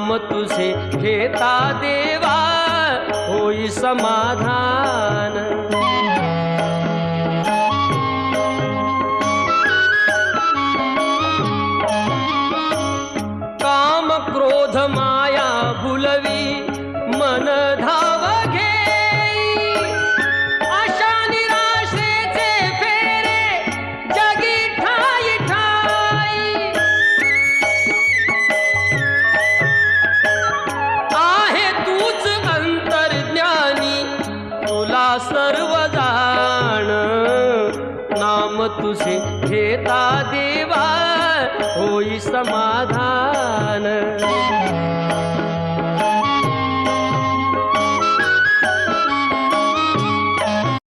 नाम तुझे घेता देवा होई समाधान। काम क्रोध माया भुलवी मन धाव घेई, आशा निराशेचे फेरे जगी ठाई ठाई। आहे तूच अंतर्ज्ञानी तुला सर्व जाण, नाम तुझे घेता देवा होई समाधान।